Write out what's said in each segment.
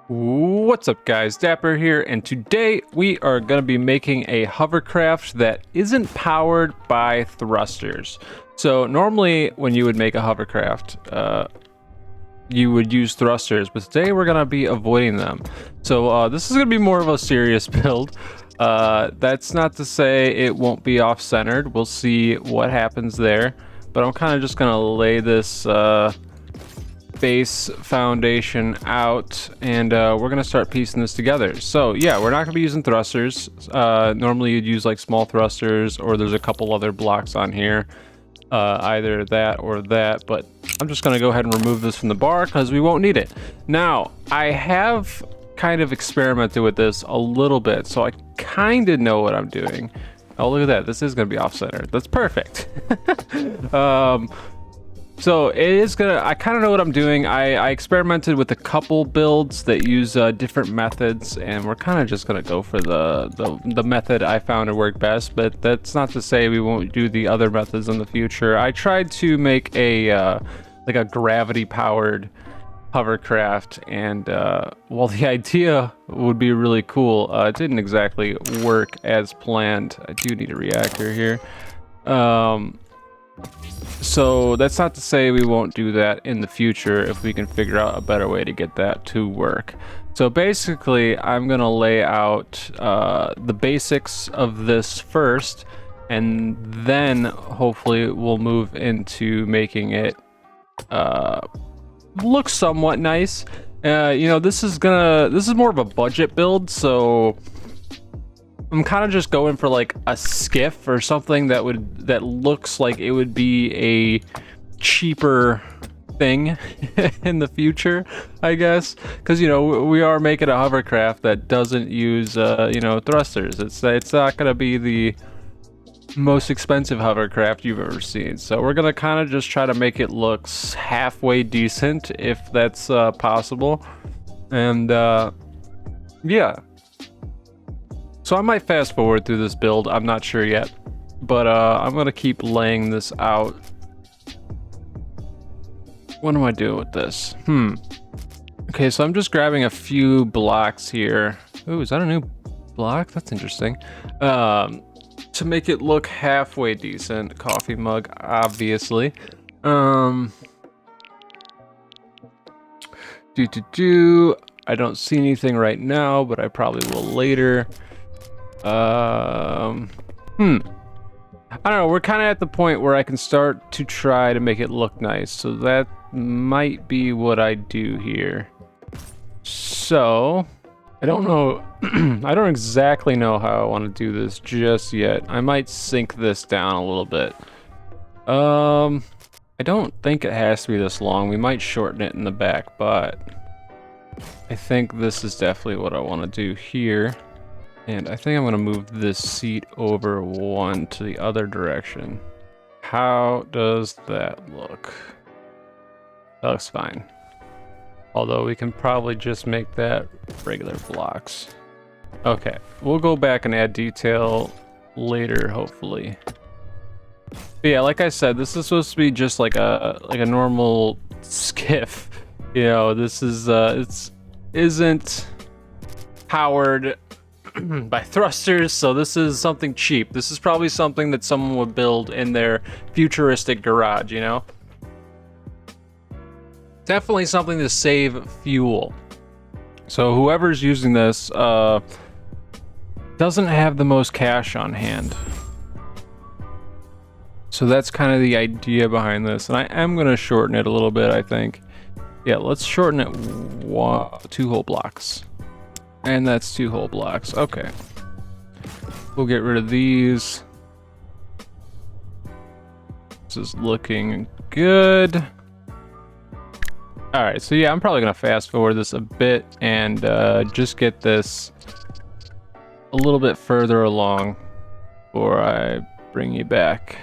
What's up guys, Dapper here, and today we are going to be making a hovercraft that isn't powered by thrusters. So normally when you would make a hovercraft, you would use thrusters, but today we're going to be avoiding them. So this is going to be more of a serious build. That's not to say it won't be off-centered. We'll see what happens there, but I'm kind of just going to lay this base foundation out, and we're gonna start piecing this together. So yeah, we're not gonna be using thrusters. Normally you'd use like small thrusters, or there's a couple other blocks on here, either that or that, but I'm just gonna go ahead and remove this from the bar because we won't need it. Now I have kind of experimented with this a little bit, so I kind of know what I'm doing. Oh, look at that, this is gonna be off-center. That's perfect. So it is gonna, I kind of know what I'm doing. I experimented with a couple builds that use different methods, and we're kind of just gonna go for the method I found to work best, but that's not to say we won't do the other methods in the future. I tried to make a like a gravity powered hovercraft, and while the idea would be really cool, it didn't exactly work as planned. I do need a reactor here. So that's not to say we won't do that in the future if we can figure out a better way to get that to work. So basically, I'm gonna lay out the basics of this first, and then hopefully we'll move into making it look somewhat nice. You know, this is more of a budget build, so I'm kind of just going for like a skiff or something that looks like it would be a cheaper thing in the future, I guess, because you know we are making a hovercraft that doesn't use you know, thrusters. It's not gonna be the most expensive hovercraft you've ever seen, so we're gonna kind of just try to make it look halfway decent if that's possible, and yeah. So I might fast forward through this build, I'm not sure yet, but I'm gonna keep laying this out. What am I doing with this? Okay, so I'm just grabbing a few blocks here. Ooh, is that a new block? That's interesting. To make it look halfway decent. Coffee mug, obviously. I don't see anything right now, but I probably will later. I don't know, we're kind of at the point where I can start to try to make it look nice, so that might be what I do here. So I don't know. I don't exactly know how I want to do this just yet. I might sink this down a little bit. I don't think it has to be this long. We might shorten it in the back, but I think this is definitely what I want to do here. And I think I'm going to move this seat over one to the other direction. How does that look? That looks fine. Although we can probably just make that regular blocks. Okay, we'll go back and add detail later, hopefully. But yeah, like I said, this is supposed to be just like a normal skiff. You know, this is isn't powered by thrusters, so this is something cheap. This is probably something that someone would build in their futuristic garage, you know? Definitely something to save fuel. So whoever's using this doesn't have the most cash on hand. So that's kind of the idea behind this, and I am going to shorten it a little bit, I think. Yeah, let's shorten it 2 whole blocks. And that's 2 whole blocks. Okay. We'll get rid of these. This is looking good. Alright, so yeah, I'm probably going to fast forward this a bit and just get this a little bit further along before I bring you back.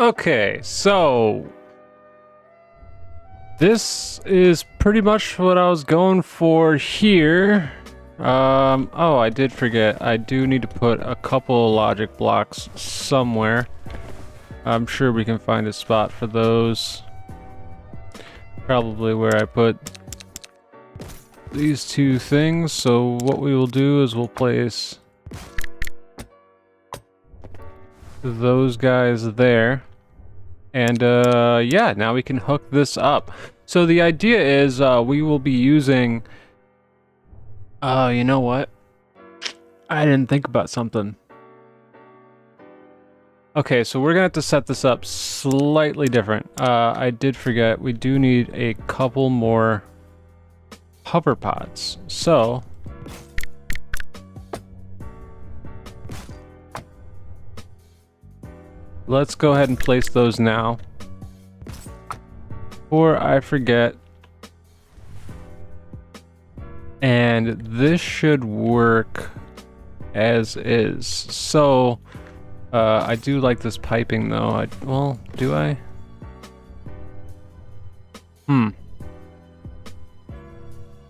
Okay, so this is pretty much what I was going for here. Oh, I did forget. I do need to put a couple of logic blocks somewhere. I'm sure we can find a spot for those. Probably where I put these two things. So what we will do is we'll place those guys there. And yeah, now we can hook this up. So the idea is we will be using... you know what? I didn't think about something. Okay, so we're gonna have to set this up slightly different. I did forget, we do need a couple more hover pods. So let's go ahead and place those now. Before I forget. And this should work as is. So I do like this piping though. Well, do I? I'm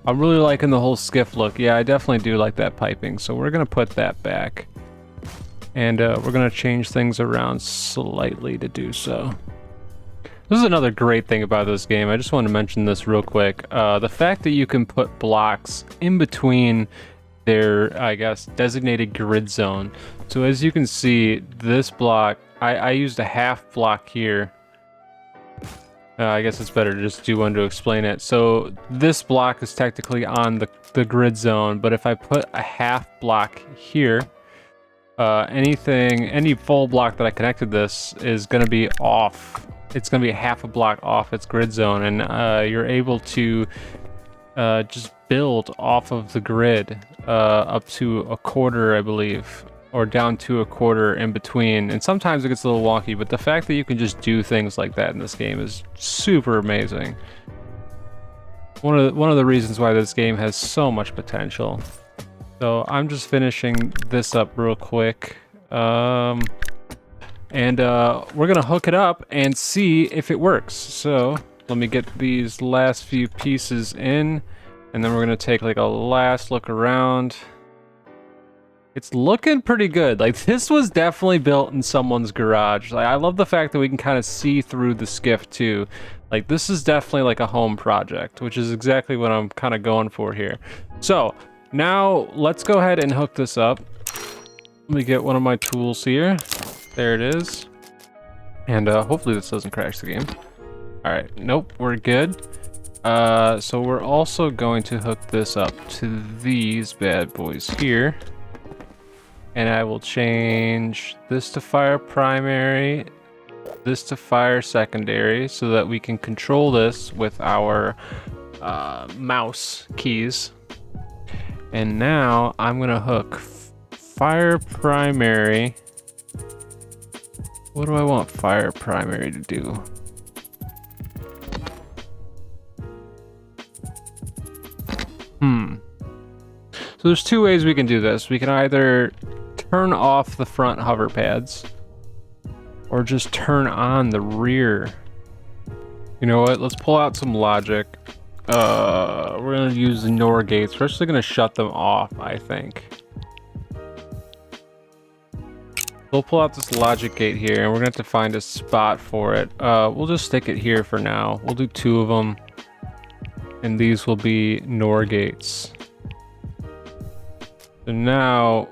really liking the whole skiff look. Yeah, I definitely do like that piping. So we're gonna put that back. And we're gonna change things around slightly to do so. This is another great thing about this game. I just want to mention this real quick. The fact that you can put blocks in between their, I guess, designated grid zone. So as you can see, this block, I used a half block here. I guess it's better to just do one to explain it. So this block is technically on the grid zone, but if I put a half block here, any full block that I connected this is going to be off. It's going to be half a block off its grid zone, and you're able to just build off of the grid up to a quarter, I believe, or down to a quarter in between. And sometimes it gets a little wonky, but the fact that you can just do things like that in this game is super amazing. One of the reasons why this game has so much potential. So I'm just finishing this up real quick. And we're gonna hook it up and see if it works. So let me get these last few pieces in, and then we're gonna take like a last look around. It's looking pretty good. Like, this was definitely built in someone's garage. Like, I love the fact that we can kind of see through the skiff too. Like, this is definitely like a home project, which is exactly what I'm kind of going for here. So now let's go ahead and hook this up. Let me get one of my tools here. There it is. And hopefully this doesn't crash the game. All right, nope, we're good. So we're also going to hook this up to these bad boys here. And I will change this to fire primary, this to fire secondary, so that we can control this with our mouse keys. And now I'm gonna hook fire primary. What do I want fire primary to do? So there's two ways we can do this. We can either turn off the front hover pads, or just turn on the rear. You know what? Let's pull out some logic. We're gonna use the NOR gates. We're actually gonna shut them off, I think. We'll pull out this logic gate here, and we're gonna have to find a spot for it. We'll just stick it here for now. We'll do 2 of them, and these will be NOR gates. So now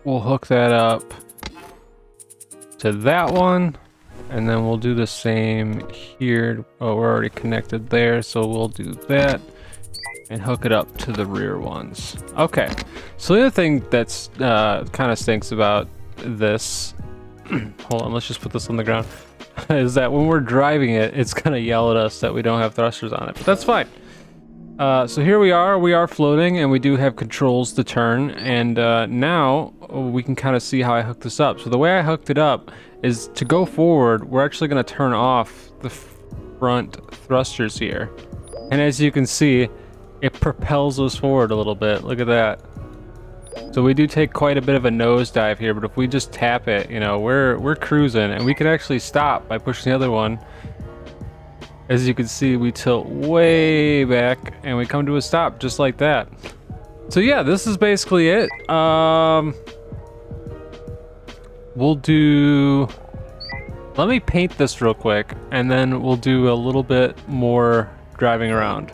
we'll hook that up to that one, and then we'll do the same here. Oh, we're already connected there, so we'll do that and hook it up to the rear ones. Okay, so the other thing that's kind of stinks about this, hold on, let's just put this on the ground, is that when we're driving it, it's gonna yell at us that we don't have thrusters on it, but that's fine. So here we are floating, and we do have controls to turn, and now we can kind of see how I hooked this up. So the way I hooked it up is to go forward, we're actually gonna turn off the front thrusters here. And as you can see, it propels us forward a little bit. Look at that. So we do take quite a bit of a nosedive here, but if we just tap it, you know, we're cruising, and we can actually stop by pushing the other one. As you can see, we tilt way back and we come to a stop just like that. So yeah, this is basically it. We'll do, let me paint this real quick and then we'll do a little bit more driving around.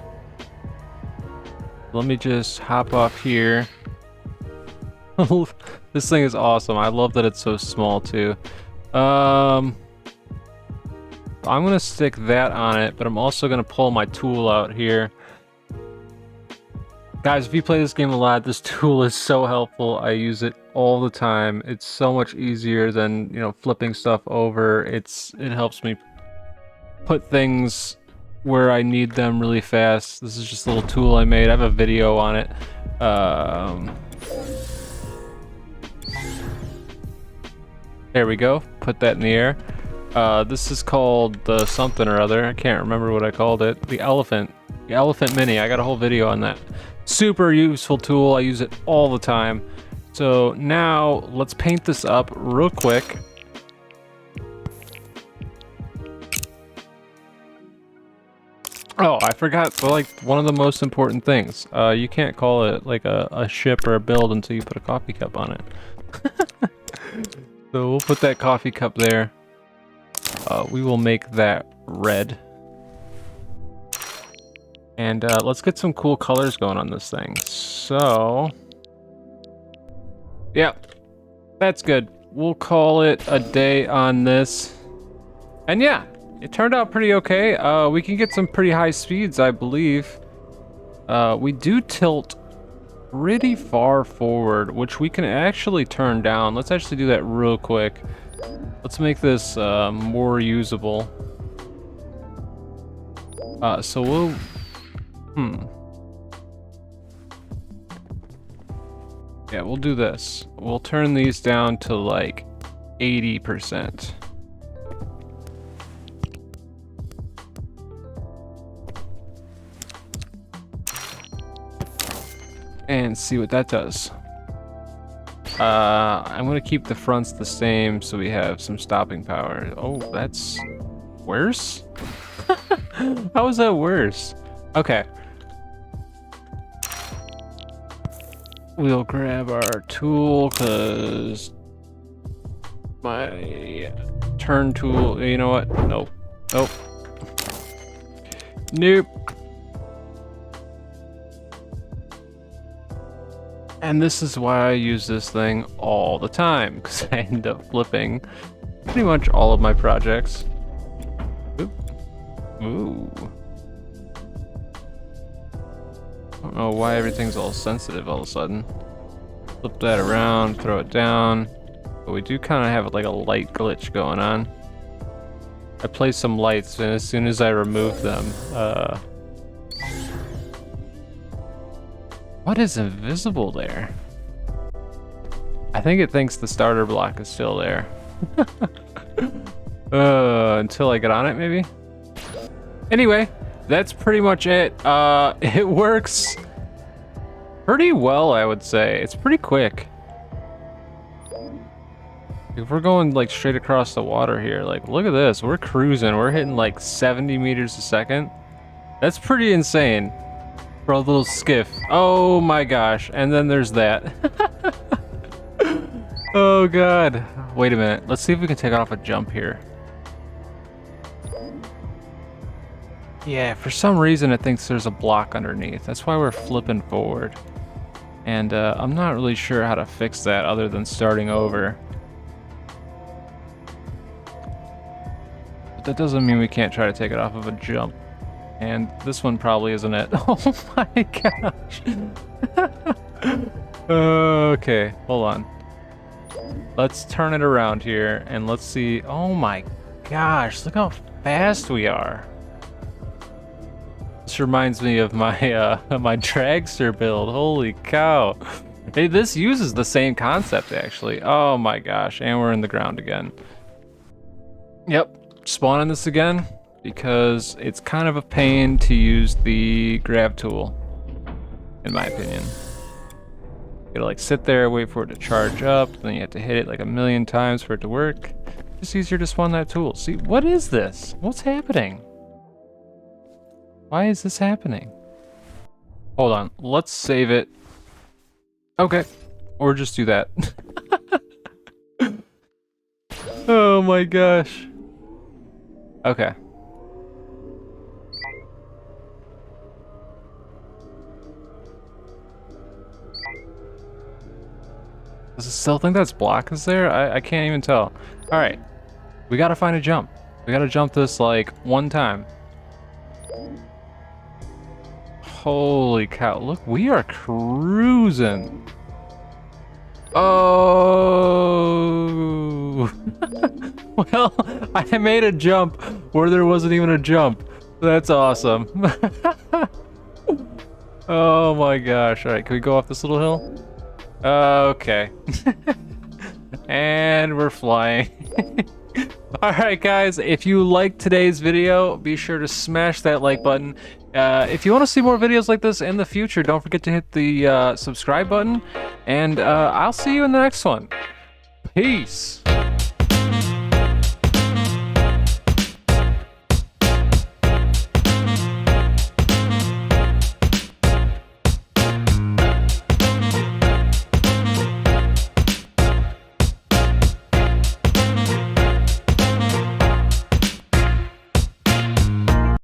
Let me just hop off here. This thing is awesome. I love that it's so small too. I'm gonna stick that on it, but I'm also gonna pull my tool out here. Guys, if you play this game a lot, this tool is so helpful. I use it all the time. It's so much easier than, you know, flipping stuff over. It helps me put things where I need them really fast. This is just a little tool I made. I have a video on it. There we go. Put that in the air. This is called the something or other. I can't remember what I called it. The elephant mini. I got a whole video on that. Super useful tool. I use it all the time. So now let's paint this up real quick. Oh, I forgot, like, one of the most important things. You can't call it like a ship or a build until you put a coffee cup on it. So we'll put that coffee cup there. We will make that red. And let's get some cool colors going on this thing. So, yeah, that's good. We'll call it a day on this. And yeah, it turned out pretty okay. We can get some pretty high speeds, I believe. We do tilt pretty far forward, which we can actually turn down. Let's actually do that real quick. Let's make this more usable. So we'll... Yeah, we'll do this. We'll turn these down to like 80%. And see what that does. I'm gonna keep the fronts the same so we have some stopping power. Oh, that's worse? How is that worse? Okay. We'll grab our tool because my turn tool, you know what? Nope. Nope. Nope. And this is why I use this thing all the time, because I end up flipping pretty much all of my projects. Oop. Ooh. I don't know why everything's all sensitive all of a sudden. Flip that around, throw it down. But we do kind of have like a light glitch going on. I placed some lights, and as soon as I remove them, what is invisible there? I think it thinks the starter block is still there. Until I get on it, maybe? Anyway, that's pretty much it. It works pretty well, I would say. It's pretty quick. If we're going like straight across the water here, like look at this. We're cruising. We're hitting like 70 meters a second. That's pretty insane. For a little skiff. Oh my gosh. And then there's that. Oh god. Wait a minute. Let's see if we can take off a jump here. Yeah, for some reason it thinks there's a block underneath. That's why we're flipping forward. And I'm not really sure how to fix that other than starting over. But that doesn't mean we can't try to take it off of a jump. And this one probably isn't it. Oh my gosh. Okay, hold on. Let's turn it around here and let's see. Oh my gosh, look how fast we are. This reminds me of my my dragster build. Holy cow. Hey, this uses the same concept actually. Oh my gosh, and we're in the ground again. Yep, spawning this again. Because it's kind of a pain to use the grab tool, in my opinion. You gotta like sit there, wait for it to charge up, then you have to hit it like a million times for it to work. It's easier to spawn that tool. See, what is this? What's happening? Why is this happening? Hold on, let's save it. Okay, or just do that. Oh my gosh. Okay. Does it still think that's block is there? I can't even tell. Alright. We gotta find a jump. We gotta jump this like one time. Holy cow. Look, we are cruising. Oh. Well, I made a jump where there wasn't even a jump. That's awesome. Oh my gosh. Alright, can we go off this little hill? Okay. And we're flying. Alright guys, if you liked today's video, be sure to smash that like button. If you want to see more videos like this in the future, don't forget to hit the subscribe button. And I'll see you in the next one. Peace!